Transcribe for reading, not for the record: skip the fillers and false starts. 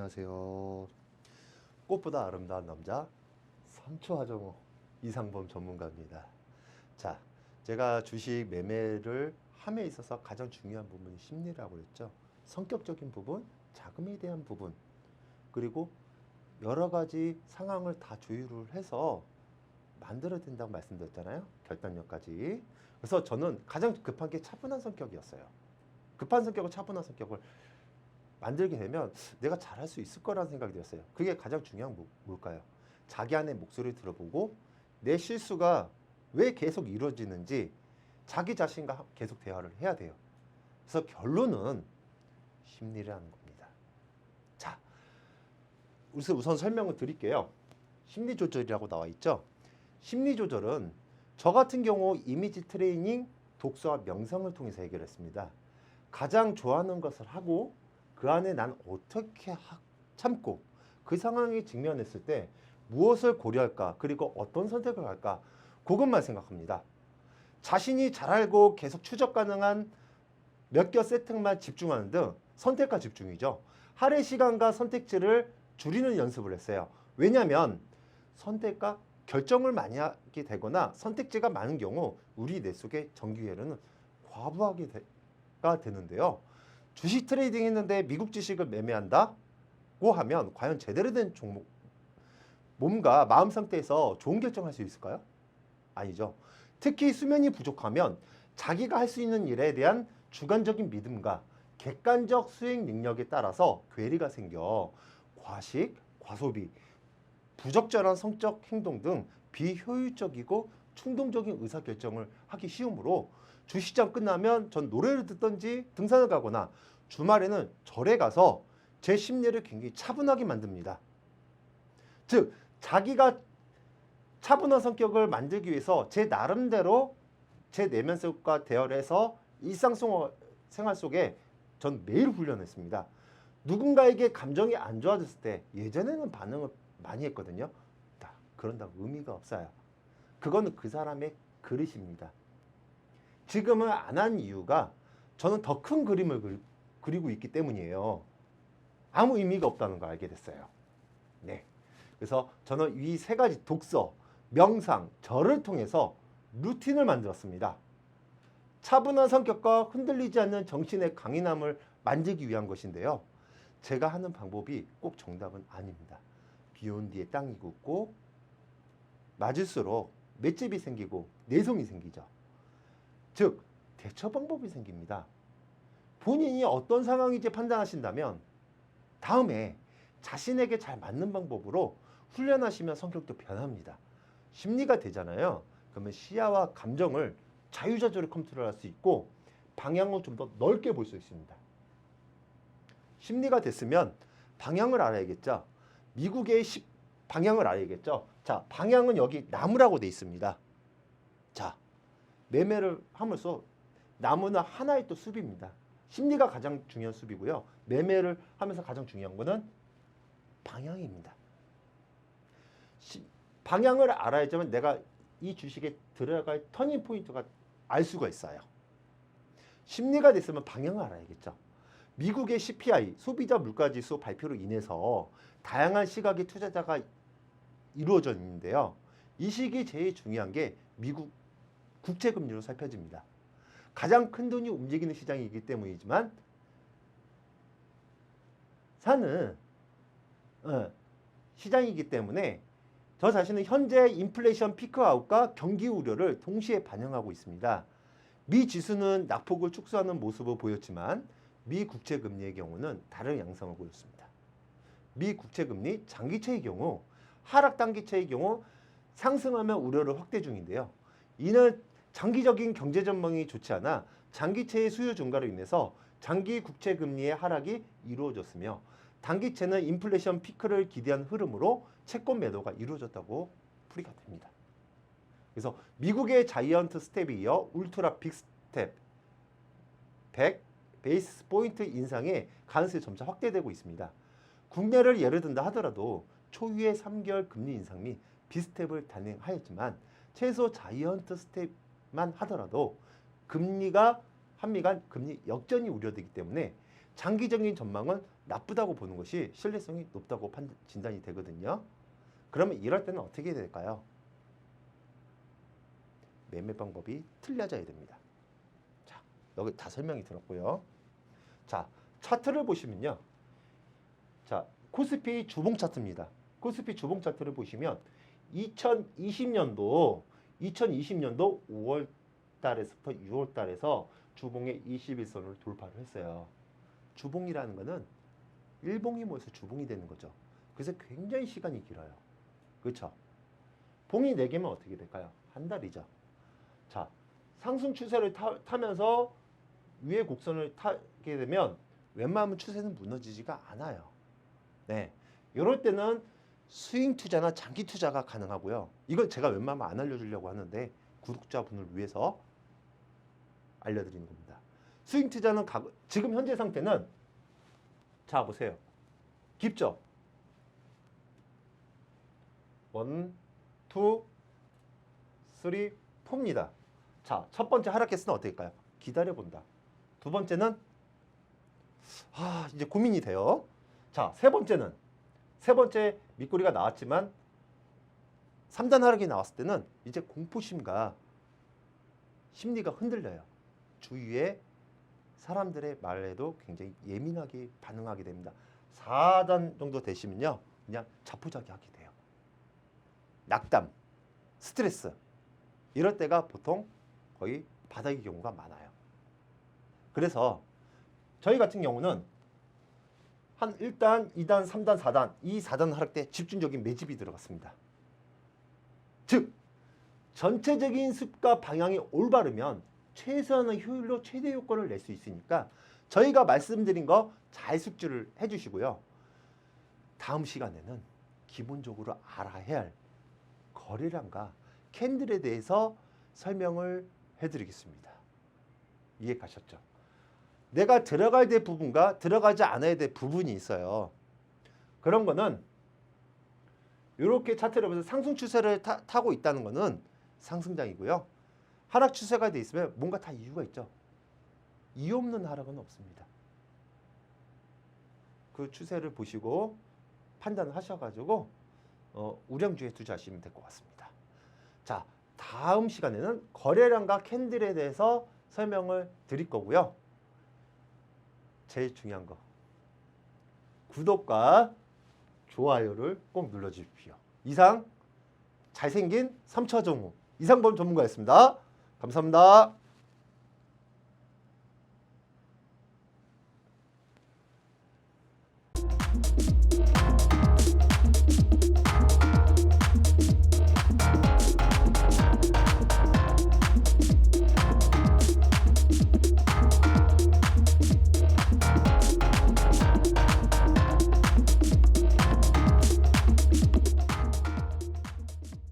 안녕하세요. 꽃보다 아름다운 남자 3초 하정우 이상범 전문가입니다. 자, 제가 주식 매매를 함에 있어서 가장 중요한 부분이 심리라고 했죠. 성격적인 부분, 자금에 대한 부분, 그리고 여러 가지 상황을 다 조율을 해서 만들어야 된다고 말씀드렸잖아요. 결단력까지. 그래서 저는 가장 급한 게 차분한 성격이었어요. 급한 성격과 차분한 성격을 만들게 되면 내가 잘할 수 있을 거라는 생각이 들었어요. 그게 가장 중요한 뭘까요? 자기 안에 목소리를 들어보고 내 실수가 왜 계속 이루어지는지 자기 자신과 계속 대화를 해야 돼요. 그래서 결론은 심리라는 겁니다. 자, 우선 설명을 드릴게요. 심리조절이라고 나와 있죠. 심리조절은 저 같은 경우 이미지 트레이닝, 독서와 명상을 통해서 해결했습니다. 가장 좋아하는 것을 하고 그 안에 난 어떻게 참고 그 상황에 직면했을 때 무엇을 고려할까, 그리고 어떤 선택을 할까, 그것만 생각합니다. 자신이 잘 알고 계속 추적 가능한 몇 개 세팅만 집중하는 등 선택과 집중이죠. 할애 시간과 선택지를 줄이는 연습을 했어요. 왜냐하면 선택과 결정을 많이 하게 되거나 선택지가 많은 경우 우리 뇌 속의 전기회로는 과부하가 되는데요. 주식 트레이딩 했는데 미국 주식을 매매한다고 하면 과연 제대로 된 종목, 몸과 마음 상태에서 좋은 결정할 수 있을까요? 아니죠. 특히 수면이 부족하면 자기가 할 수 있는 일에 대한 주관적인 믿음과 객관적 수행 능력에 따라서 괴리가 생겨 과식, 과소비, 부적절한 성적 행동 등 비효율적이고 충동적인 의사결정을 하기 쉬우므로 주시장 끝나면 전 노래를 듣던지 등산을 가거나 주말에는 절에 가서 제 심리를 굉장히 차분하게 만듭니다. 즉 자기가 차분한 성격을 만들기 위해서 제 나름대로 제 내면 속과 대화를 해서 일상생활 속에 전 매일 훈련했습니다. 누군가에게 감정이 안 좋아졌을 때 예전에는 반응을 많이 했거든요. 그런다고 의미가 없어요. 그거는 그 사람의 그릇입니다. 지금은 안 한 이유가 저는 더 큰 그림을 그리고 있기 때문이에요. 아무 의미가 없다는 걸 알게 됐어요. 네. 그래서 저는 이 세 가지 독서, 명상, 절을 통해서 루틴을 만들었습니다. 차분한 성격과 흔들리지 않는 정신의 강인함을 만들기 위한 것인데요. 제가 하는 방법이 꼭 정답은 아닙니다. 비 온 뒤에 땅이 굳고 맞을수록 맷집이 생기고 내성이 생기죠. 즉 대처 방법이 생깁니다. 본인이 어떤 상황인지 판단하신다면 다음에 자신에게 잘 맞는 방법으로 훈련하시면 성격도 변합니다. 심리가 되잖아요. 그러면 시야와 감정을 자유자재로 컨트롤할 수 있고 방향을 좀 더 넓게 볼 수 있습니다. 심리가 됐으면 방향을 알아야겠죠. 미국의 방향을 알아야겠죠. 자, 방향은 여기 나무라고 돼 있습니다. 자, 매매를 하면서 나무는 하나의 또 숲입니다. 심리가 가장 중요한 숲이고요. 매매를 하면서 가장 중요한 거는 방향입니다. 방향을 알아야지만 내가 이 주식에 들어갈 터닝 포인트가 알 수가 있어요. 심리가 됐으면 방향을 알아야겠죠. 미국의 CPI, 소비자 물가지수 발표로 인해서 다양한 시각의 투자자가 이루어져 있는데요. 이 시기 제일 중요한 게 미국 국채금리로 살펴집니다. 가장 큰 돈이 움직이는 시장이기 때문이지만 사는 시장이기 때문에 저 자신은 현재 인플레이션 피크아웃과 경기 우려를 동시에 반영하고 있습니다. 미 지수는 낙폭을 축소하는 모습을 보였지만 미 국채금리의 경우는 다른 양상을 보였습니다. 미 국채금리 장기채의 경우 하락 단기채의 경우 상승하면 우려를 확대 중인데요. 이는 장기적인 경제 전망이 좋지 않아 장기채의 수요 증가로 인해서 장기 국채 금리의 하락이 이루어졌으며 단기채는 인플레이션 피크를 기대한 흐름으로 채권 매도가 이루어졌다고 풀이가 됩니다. 그래서 미국의 자이언트 스텝에 이어 울트라 빅 스텝 100 베이스 포인트 인상의 가능성이 점차 확대되고 있습니다. 국내를 예를 든다 하더라도 초유의 3개월 금리 인상 및 빅스텝을 단행하였지만 최소 자이언트 스텝만 하더라도 금리가 한미 간 금리 역전이 우려되기 때문에 장기적인 전망은 나쁘다고 보는 것이 신뢰성이 높다고 진단이 되거든요. 그러면 이럴 때는 어떻게 해야 될까요? 매매 방법이 틀려져야 됩니다. 자, 여기 다 설명이 들었고요. 자, 차트를 보시면요. 자, 코스피 주봉 차트입니다. 코스피 주봉 차트를 보시면 2020년도 5월 달에서부터 6월 달에서 주봉의 21선을 돌파를 했어요. 주봉이라는 거는 일봉이 모여서 주봉이 되는 거죠. 그래서 굉장히 시간이 길어요. 그렇죠? 봉이 4개면 어떻게 될까요? 한 달이죠. 자, 상승 추세를 타면서 위에 곡선을 타게 되면 웬만하면 추세는 무너지지가 않아요. 네, 이럴 때는 스윙 투자나 장기 투자가 가능하고요. 이건 제가 웬만하면 안 알려주려고 하는데 구독자분을 위해서 알려드리는 겁니다. 스윙 투자는 지금 현재 상태는 자 보세요. 깊죠? 1, 2, 3, 4입니다. 자, 첫 번째 하락했을 때 어떻게 될까요? 기다려본다. 두 번째는 이제 고민이 돼요. 자, 세 번째 밑꼬리가 나왔지만 3단 하락이 나왔을 때는 이제 공포심과 심리가 흔들려요. 주위에 사람들의 말에도 굉장히 예민하게 반응하게 됩니다. 4단 정도 되시면요, 그냥 자포자기하게 돼요. 낙담, 스트레스 이럴 때가 보통 거의 바닥의 경우가 많아요. 그래서 저희 같은 경우는 한 1단, 2단, 3단, 4단 이 4단 하락 때 집중적인 매집이 들어갔습니다. 즉 전체적인 습과 방향이 올바르면 최소한의 효율로 최대 효과를 낼 수 있으니까 저희가 말씀드린 거 잘 숙지를 해주시고요. 다음 시간에는 기본적으로 알아야 할 거래량과 캔들에 대해서 설명을 해드리겠습니다. 이해 가셨죠? 내가 들어가야 될 부분과 들어가지 않아야 될 부분이 있어요. 그런 거는 이렇게 차트를 보면서 상승 추세를 타고 있다는 거는 상승장이고요. 하락 추세가 돼 있으면 뭔가 다 이유가 있죠. 이유 없는 하락은 없습니다. 그 추세를 보시고 판단을 하셔가지고 우량주에 투자하시면 될 것 같습니다. 자, 다음 시간에는 거래량과 캔들에 대해서 설명을 드릴 거고요. 제일 중요한 거 구독과 좋아요를 꼭 눌러주십시오. 이상 잘생긴 3차 정우 이상범 전문가였습니다. 감사합니다.